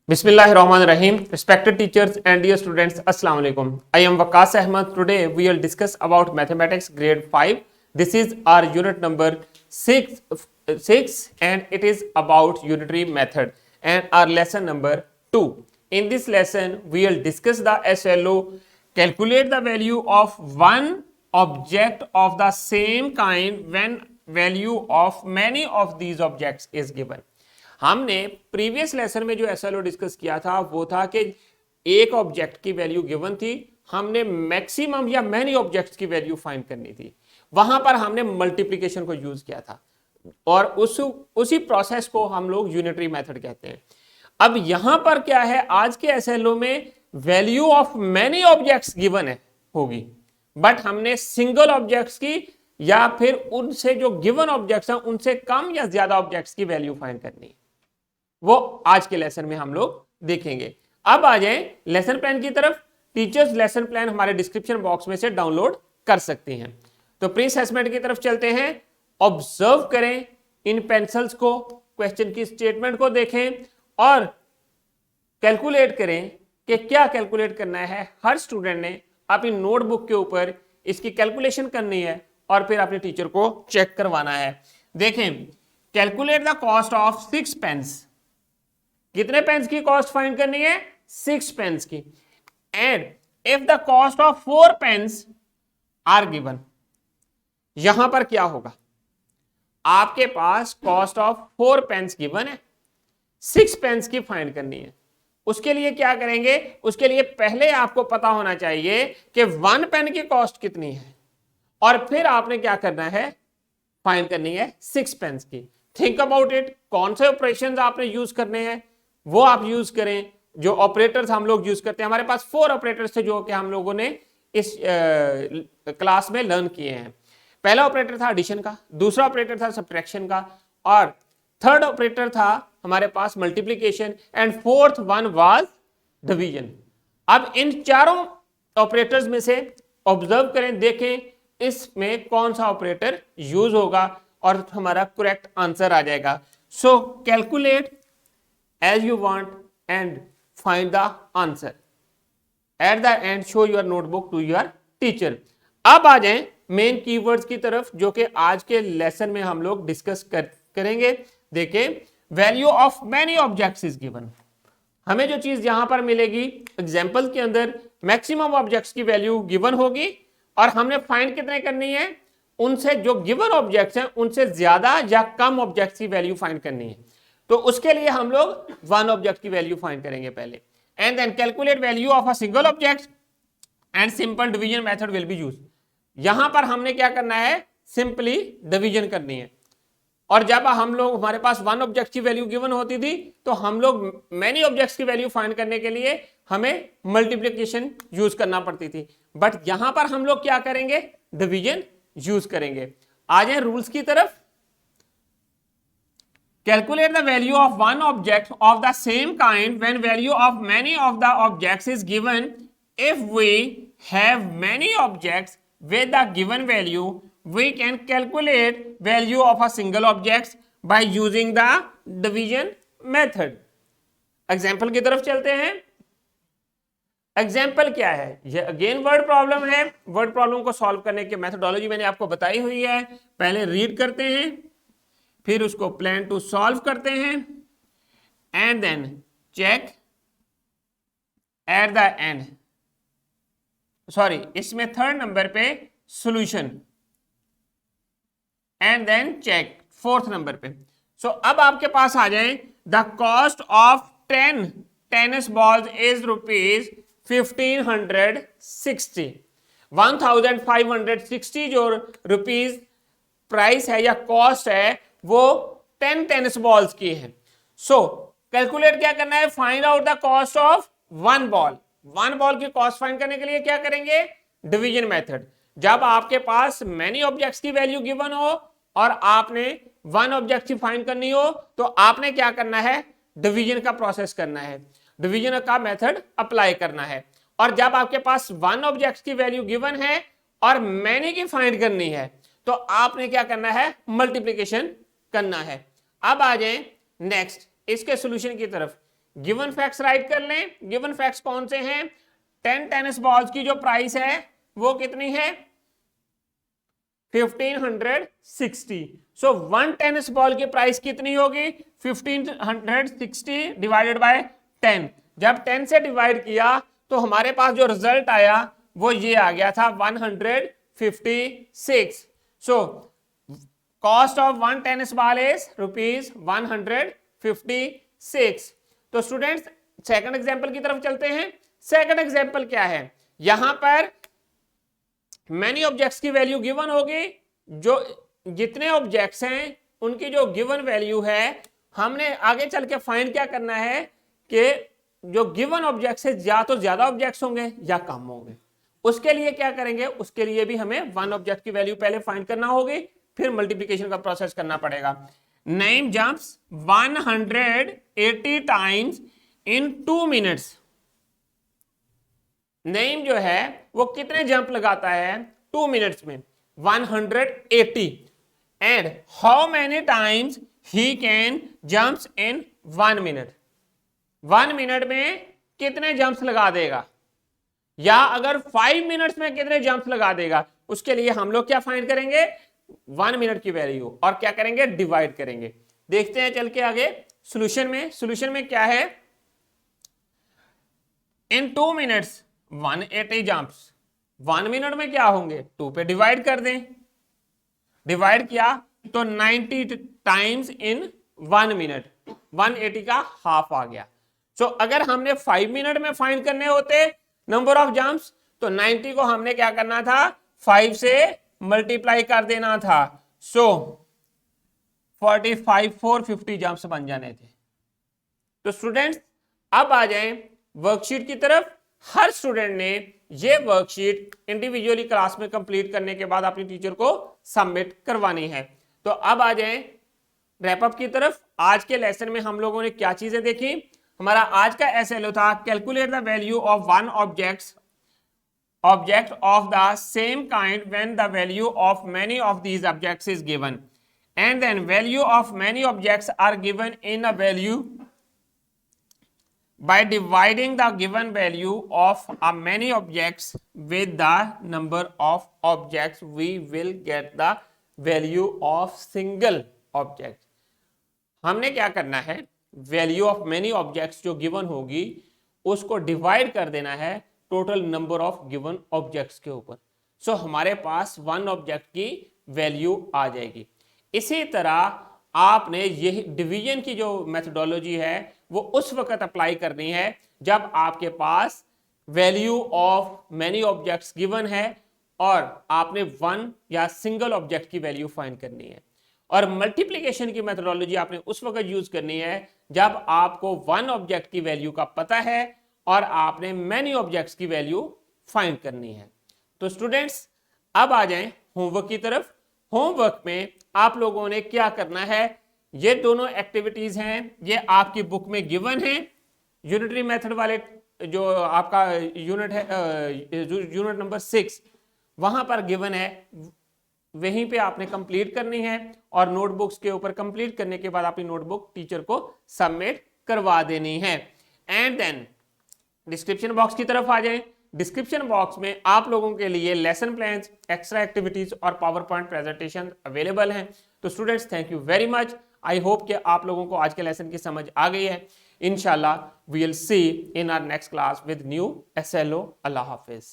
Bismillahirrahmanirrahim. Respected teachers and dear students, Assalamu alaikum. I am Waqas Ahmad. Today we will discuss about mathematics grade 5. This is our unit number 6 and it is about unitary method and our lesson number 2. In this lesson we will discuss the SLO, calculate the value of one object of the same kind when value of many of these objects is given. हमने previous lesson में जो SLO discuss किया था वो था कि एक object की वैल्यू गिवन थी, हमने मैक्सिमम या मैनी ऑब्जेक्ट्स की वैल्यू फाइंड करनी थी। वहां पर हमने मल्टीप्लिकेशन को यूज किया था और उसी प्रोसेस को हम लोग यूनिटरी मेथड कहते हैं। अब यहां पर क्या है, आज के एसएलओ में value of many objects given है होगी, बट हमने सिंगल ऑब्जेक्ट्स की या फिर उनसे जो गिवन ऑब्जेक्ट्स हैं उनसे कम या ज्यादा ऑब्जेक्ट्स की वैल्यू फाइंड करनी है। वो आज के लेसन में हम लोग देखेंगे। अब आ जाएं लेसन प्लान की तरफ। टीचर्स लेसन प्लान हमारे डिस्क्रिप्शन बॉक्स में से डाउनलोड कर सकते हैं। तो प्री असेसमेंट की तरफ चलते हैं। ऑब्जर्व करें इन पेंसिल्स को, क्वेश्चन की स्टेटमेंट को देखें और कैलकुलेट करें कि क्या कैलकुलेट करना है। हर स्टूडेंट ने अपनी नोटबुक के ऊपर इसकी कैलकुलेशन करनी है और फिर अपने टीचर को चेक करवाना है। देखें, calculate the cost of 6 pens. कितने पेन्स की कॉस्ट फाइंड करनी है? 6 पेन्स की। And if the cost of 4 pens are given, यहां पर क्या होगा, आपके पास कॉस्ट ऑफ 4 पेन्स गिवन है, 6 पेन्स की फाइंड करनी है। उसके लिए क्या करेंगे, उसके लिए पहले आपको पता होना चाहिए कि 1 पेन की कॉस्ट कितनी है और फिर आपने क्या करना है, फाइंड करनी है 6 पेन्स की। थिंक अबाउट इट, कौन से ऑपरेशंस आपने यूज करने हैं वो आप यूज करें। जो ऑपरेटर्स हम लोग यूज करते हैं, हमारे पास 4 ऑपरेटर्स थे जो कि हम लोगों ने इस क्लास में लर्न किए हैं। पहला ऑपरेटर था एडिशन का, दूसरा ऑपरेटर था सब्ट्रैक्शन का और थर्ड ऑपरेटर था हमारे पास multiplication and fourth one was division. अब इन चारों ऑपरेटर्स में से ऑब्जर्व करें, देखें इसमें कौन सा ऑपरेटर यूज होगा और हमारा करेक्ट आंसर आ जाएगा। सो calculate as you want and find the answer. At the end show your notebook to your teacher. अब आ जाएं मेन कीवर्ड्स की तरफ जो कि आज के लेसन में हम लोग डिस्कस करेंगे। देखें, value of many objects is given. हमें जो चीज यहां पर मिलेगी, एग्जांपल के अंदर मैक्सिमम ऑब्जेक्ट्स की वैल्यू गिवन होगी और हमने फाइंड कितने करनी है, उनसे जो गिवन ऑब्जेक्ट्स हैं उनसे ज्यादा या कम ऑब्जेक्ट्स की वैल्यू फाइंड करनी है। तो उसके लिए हम लोग 1 ऑब्जेक्ट की वैल्यू फाइंड करेंगे पहले and then calculate value of a single object and simple division method will be use. यहां पर हमने क्या करना है, सिंपली डिवीजन करनी है। और जब हम लोग हमारे पास 1 ऑब्जेक्ट की वैल्यू गिवन होती थी तो हम लोग मैनी ऑब्जेक्ट्स की वैल्यू फाइंड करने के लिए हमें मल्टीप्लिकेशन यूज करना पड़ती थी, बट यहां पर हम लोग क्या करेंगे, डिवीजन यूज करेंगे। आ जाए रूल्स की तरफ। Calculate the value of one object of the same kind when value of many of the objects is given. If we have many objects with the given value, we can calculate value of a single object by using the division method. Example की तरफ चलते हैं। Example क्या है, ये again word problem है। Word problem को solve करने की मेथोडोलॉजी मैंने आपको बताई हुई है। पहले रीड करते हैं, फिर उसको प्लान टू सॉल्व करते हैं and then check at the end, sorry इसमें थर्ड नंबर पे solution and then check fourth number पे। सो अब आपके पास आ जाए, the cost of 10 tennis balls is ₹1560। 1560 जो रुपीज प्राइस है या कॉस्ट है वो 10 टेनिस बॉल्स की है। सो कैलकुलेट क्या करना है, find out the cost of 1 ball. 1 ball की कॉस्ट फाइंड करने के लिए क्या करेंगे, डिवीजन मेथड। जब आपके पास मैनी ऑब्जेक्ट्स की वैल्यू गिवन हो और आपने 1 ऑब्जेक्ट की फाइंड करनी हो तो आपने क्या करना है, डिवीजन का प्रोसेस करना है, डिवीजन का मेथड अप्लाई करना है। और जब आपके पास 1 ऑब्जेक्ट की वैल्यू गिवन है और मैनी की फाइंड करनी है तो आपने क्या करना है, मल्टीप्लिकेशन करना है। अब आ जाए नेक्स्ट इसके सॉल्यूशन की तरफ। गिवन फैक्ट्स राइट कर लें। गिवन फैक्ट्स कौन से हैं? 10 टेनिस बॉल्स की जो प्राइस है वो कितनी है? 1560। सो 1 टेनिस बॉल की प्राइस कितनी होगी? 1560 डिवाइडेड बाय 10। जब 10 से डिवाइड किया तो हमारे पास जो रिजल्ट आया वो ये आ गया था 156। So cost of 1 tennis ball is ₹156। तो स्टूडेंट्स सेकंड एग्जांपल की तरफ चलते हैं। सेकंड एग्जांपल क्या है? यहां पर मैनी ऑब्जेक्ट्स की वैल्यू गिवन होगी। जो जितने ऑब्जेक्ट्स हैं उनकी जो गिवन वैल्यू है, हमने आगे चल के फाइंड क्या करना है कि जो गिवन ऑब्जेक्ट्स है या तो ज्यादा ऑब्जेक्ट्स होंगे या कम होंगे। उसके लिए क्या करेंगे? उसके लिए भी हमें 1 ऑब्जेक्ट की वैल्यू पहले फाइंड करना होगी, फिर मल्टीप्लिकेशन का प्रोसेस करना पड़ेगा। Name jumps 180 times in 2 minutes. Name जो है वो कितने जंप लगाता है 2 मिनट्स में? 180। And how many times he can jumps in 1 minute? 1 minute में कितने जंप्स लगा देगा, या अगर 5 मिनट्स में कितने जंप्स लगा देगा? उसके लिए हम लोग क्या फाइंड करेंगे? 1 मिनट की वैल्यू, और क्या करेंगे? डिवाइड करेंगे। देखते हैं चल के आगे सॉल्यूशन में। सॉल्यूशन में क्या है? इन 2 मिनट्स 180 जंप्स। 1 मिनट में क्या होंगे? 2 पे डिवाइड कर दें। डिवाइड किया तो 90 टाइम्स इन 1 मिनट, 180 का हाफ आ गया। सो अगर हमने 5 मिनट में फाइंड करने होते नंबर ऑफ जंप्स, तो 90 को हमने क्या करना था? 5 से मल्टीप्लाई कर देना था। सो 45 450 जंप्स बन जाने थे। तो स्टूडेंट्स अब आ जाएं वर्कशीट की तरफ। हर स्टूडेंट ने ये वर्कशीट इंडिविजुअली क्लास में कंप्लीट करने के बाद अपनी टीचर को सबमिट करवानी है। तो अब आ जाएं रैपअप की तरफ। आज के लेसन में हम लोगों ने क्या चीजें देखी? हमारा आज का एसएलओ था calculate the value of 1 object of the same kind when the value of many of these objects is given, and then value of many objects are given in a value by dividing the given value of a many objects with the number of objects we will get the value of single object। हमने क्या करना है? Value of many objects जो given होगी उसको divide कर देना है total number of given objects के ऊपर। सो हमारे पास 1 ऑब्जेक्ट की वैल्यू आ जाएगी। इसी तरह आपने यही डिवीजन की जो मेथोडोलॉजी है वो उस वक्त अप्लाई करनी है जब आपके पास value of many objects given है और आपने 1 या सिंगल ऑब्जेक्ट की वैल्यू फाइंड करनी है। और मल्टीप्लिकेशन की मेथोडोलॉजी आपने उस वक्त यूज करनी है जब आपको 1 ऑब्जेक्ट की वैल्यू का पता है और आपने मैनी ऑब्जेक्ट्स की वैल्यू फाइंड करनी है। तो स्टूडेंट्स अब आ जाएं होमवर्क की तरफ। होमवर्क में आप लोगों ने क्या करना है? ये दोनों एक्टिविटीज हैं, ये आपकी बुक में गिवन है। यूनिटरी मेथड वाले जो आपका यूनिट है, यूनिट नंबर 6, वहां पर गिवन है, वहीं पे आपने कंप्लीट करनी है। और नोटबुक्स के ऊपर कंप्लीट करने के बाद अपनी नोटबुक टीचर को सबमिट करवा देनी है। एंड देन डिस्क्रिप्शन बॉक्स की तरफ आ जाएं। डिस्क्रिप्शन बॉक्स में आप लोगों के लिए लेसन प्लान्स, एक्स्ट्रा एक्टिविटीज और पावर पॉइंट प्रेजेंटेशन अवेलेबल हैं। तो students thank you very much. I hope कि आप लोगों को आज के लेसन की समझ आ गई है। इंशाल्लाह we will see in our next class with new SLO. अल्लाह हाफिज।